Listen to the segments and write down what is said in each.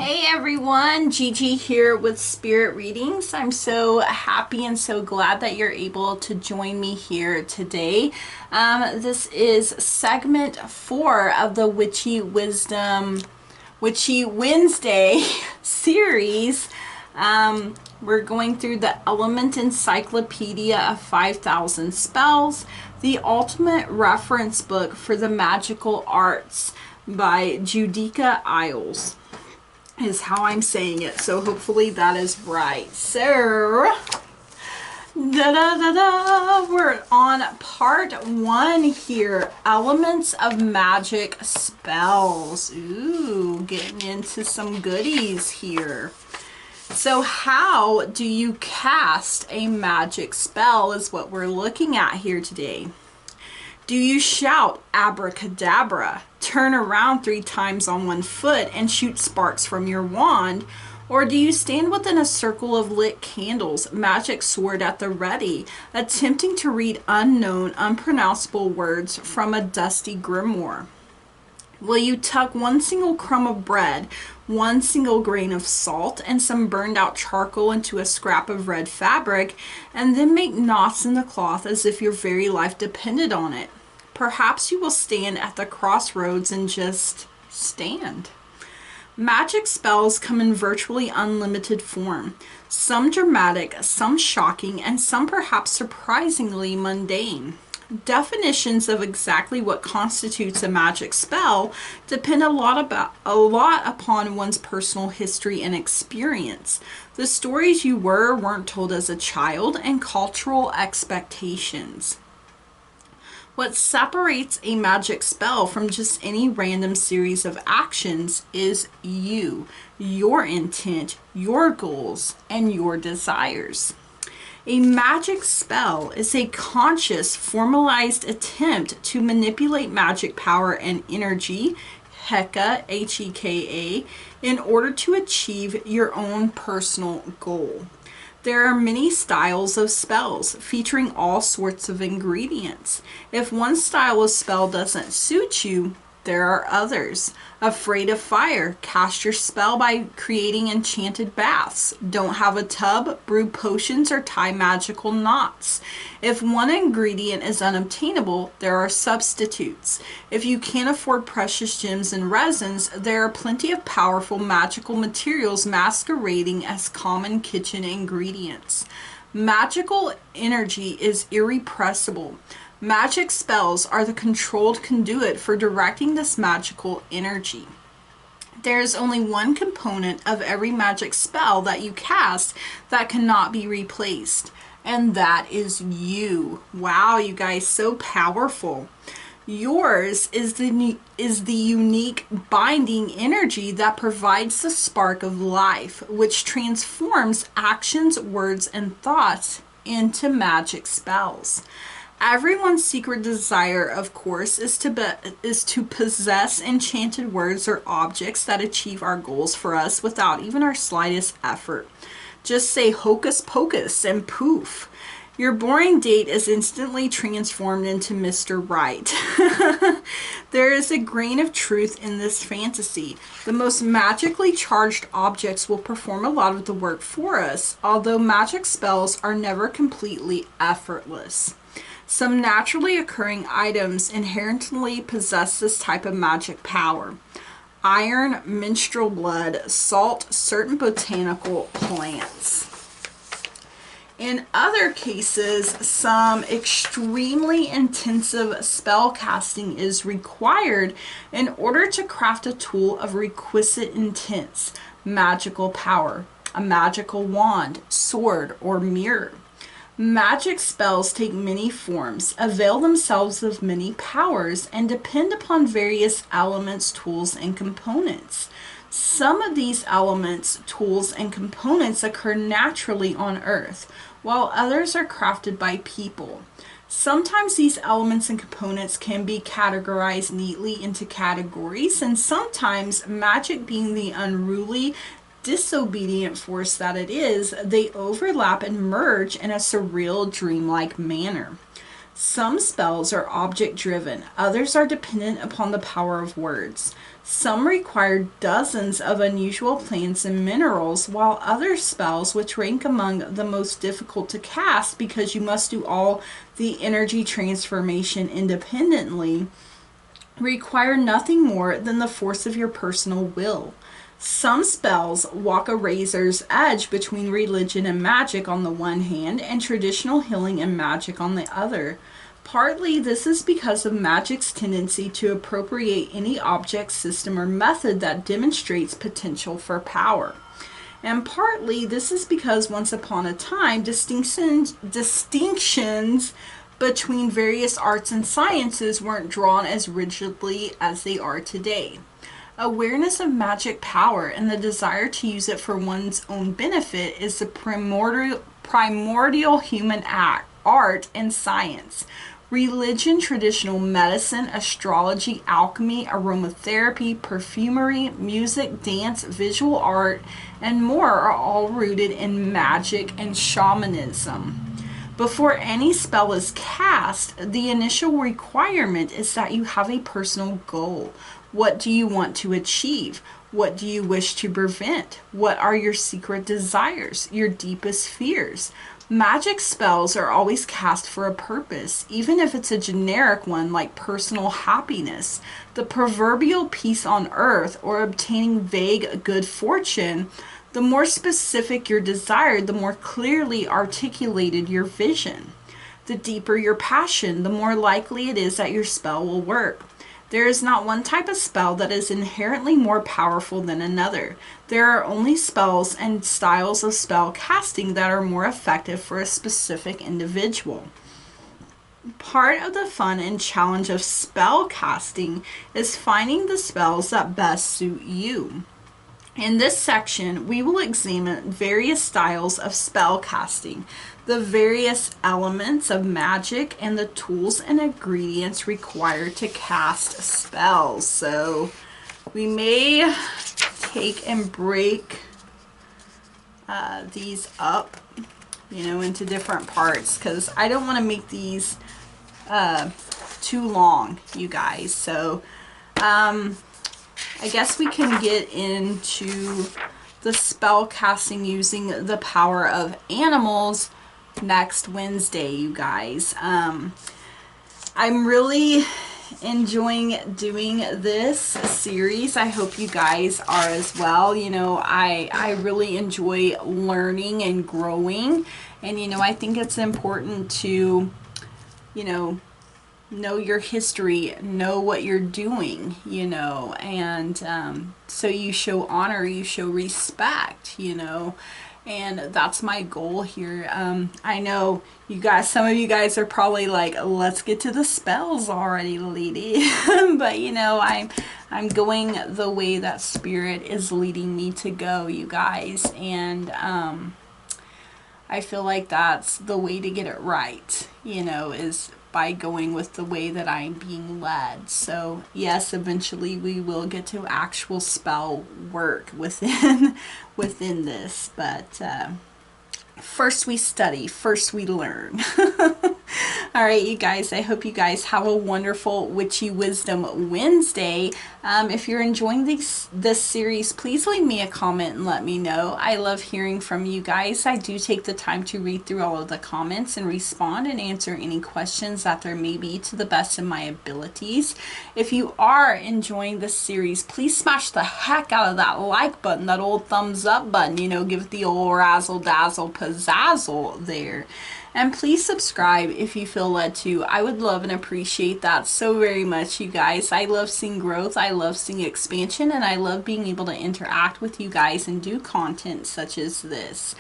Hey everyone, Gigi here with Spirit Readings. I'm so happy and so glad that you're able to join me here today. This is segment 4 of the Witchy Wednesday series. We're going through the Element Encyclopedia of 5,000 Spells, the ultimate reference book for the magical arts by Judika Illes. Is how I'm saying it, so hopefully that is right. So we're on part 1 here, elements of magic spells. Ooh, getting into some goodies here. So how do you cast a magic spell is what we're looking at here today. Do you shout abracadabra, turn around 3 times on one foot and shoot sparks from your wand? Or do you stand within a circle of lit candles, magic sword at the ready, attempting to read unknown, unpronounceable words from a dusty grimoire? Will you tuck one single crumb of bread, one single grain of salt, and some burned out charcoal into a scrap of red fabric, and then make knots in the cloth as if your very life depended on it? Perhaps you will stand at the crossroads and just stand. Magic spells come in virtually unlimited form, some dramatic, some shocking, and some perhaps surprisingly mundane. Definitions of exactly what constitutes a magic spell depend a lot upon one's personal history and experience, the stories you were or weren't told as a child, and cultural expectations. What separates a magic spell from just any random series of actions is you, your intent, your goals, and your desires. A magic spell is a conscious, formalized attempt to manipulate magic power and energy, Heka, H-E-K-A, in order to achieve your own personal goal. There are many styles of spells featuring all sorts of ingredients. If one style of spell doesn't suit you, there are others. Afraid of fire? Cast your spell by creating enchanted baths. Don't have a tub? Brew potions or tie magical knots. If one ingredient is unobtainable, there are substitutes. If you can't afford precious gems and resins, there are plenty of powerful magical materials masquerading as common kitchen ingredients. Magical energy is irrepressible. Magic spells are the controlled conduit for directing this magical energy. There is only one component of every magic spell that you cast that cannot be replaced, and that is you. Wow, you guys, so powerful. Yours is the unique binding energy that provides the spark of life, which transforms actions, words, and thoughts into magic spells. Everyone's secret desire, of course, is to possess enchanted words or objects that achieve our goals for us without even our slightest effort. Just say hocus pocus and poof. Your boring date is instantly transformed into Mr. Right. There is a grain of truth in this fantasy. The most magically charged objects will perform a lot of the work for us, although magic spells are never completely effortless. Some naturally occurring items inherently possess this type of magic power. Iron, menstrual blood, salt, certain botanical plants. In other cases, some extremely intensive spell casting is required in order to craft a tool of requisite intense magical power, a magical wand, sword, or mirror. Magic spells take many forms, avail themselves of many powers, and depend upon various elements, tools, and components. Some of these elements, tools, and components occur naturally on Earth, while others are crafted by people. Sometimes these elements and components can be categorized neatly into categories, and sometimes, magic being the unruly, disobedient force that it is, they overlap and merge in a surreal, dreamlike manner. Some spells are object driven, others are dependent upon the power of words. Some require dozens of unusual plants and minerals, while other spells, which rank among the most difficult to cast because you must do all the energy transformation independently, require nothing more than the force of your personal will. Some spells walk a razor's edge between religion and magic on the one hand, and traditional healing and magic on the other. Partly this is because of magic's tendency to appropriate any object, system, or method that demonstrates potential for power. And partly this is because once upon a time, distinctions between various arts and sciences weren't drawn as rigidly as they are today. Awareness of magic power and the desire to use it for one's own benefit is the primordial human art and science. Religion, traditional medicine, astrology, alchemy, aromatherapy, perfumery, music, dance, visual art, and more are all rooted in magic and shamanism. Before any spell is cast, the initial requirement is that you have a personal goal. What do you want to achieve? What do you wish to prevent? What are your secret desires, your deepest fears? Magic spells are always cast for a purpose, even if it's a generic one like personal happiness, the proverbial peace on earth, or obtaining vague good fortune. The more specific your desire, the more clearly articulated your vision. The deeper your passion, the more likely it is that your spell will work. There is not one type of spell that is inherently more powerful than another. There are only spells and styles of spell casting that are more effective for a specific individual. Part of the fun and challenge of spell casting is finding the spells that best suit you. In this section, we will examine various styles of spell casting, the various elements of magic, and the tools and ingredients required to cast spells. So we may take and break these up, into different parts, because I don't want to make these too long, you guys. So I guess we can get into the spell casting using the power of animals next Wednesday, you guys. I'm really enjoying doing this series. I hope you guys are as well. I really enjoy learning and growing, and I think it's important to know your history, know what you're doing, and so you show honor, you show respect, and that's my goal here. I know you guys, some of you guys are probably like, let's get to the spells already, lady. But I'm going the way that Spirit is leading me to go, you guys, and I feel like that's the way to get it right, is by going with the way that I'm being led. So yes, eventually we will get to actual spell work within this, but first we study, first we learn. All right, you guys, I hope you guys have a wonderful Witchy Wisdom Wednesday. If you're enjoying this series, please leave me a comment and let me know. I love hearing from you guys. I do take the time to read through all of the comments and respond and answer any questions that there may be to the best of my abilities. If you are enjoying this series, please smash the heck out of that like button, that old thumbs up button, give it the old razzle dazzle pizzazzle there. And please subscribe if you feel led to. I would love and appreciate that so very much, you guys. I love seeing growth, I love seeing expansion, and I love being able to interact with you guys and do content such as this.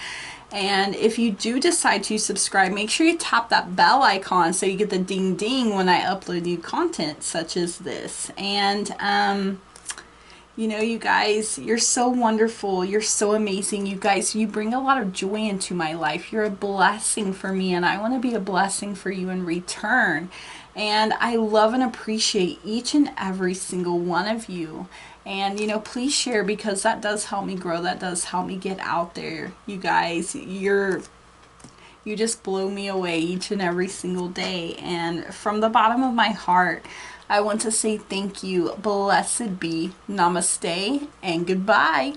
And if you do decide to subscribe, make sure you tap that bell icon so you get the ding ding when I upload new content such as this. And you guys, you're so wonderful. You're so amazing. You guys, you bring a lot of joy into my life. You're a blessing for me, and I want to be a blessing for you in return. And I love and appreciate each and every single one of you. And, please share, because that does help me grow. That does help me get out there. You guys, you just blow me away each and every single day. And from the bottom of my heart, I want to say thank you, blessed be, namaste, and goodbye.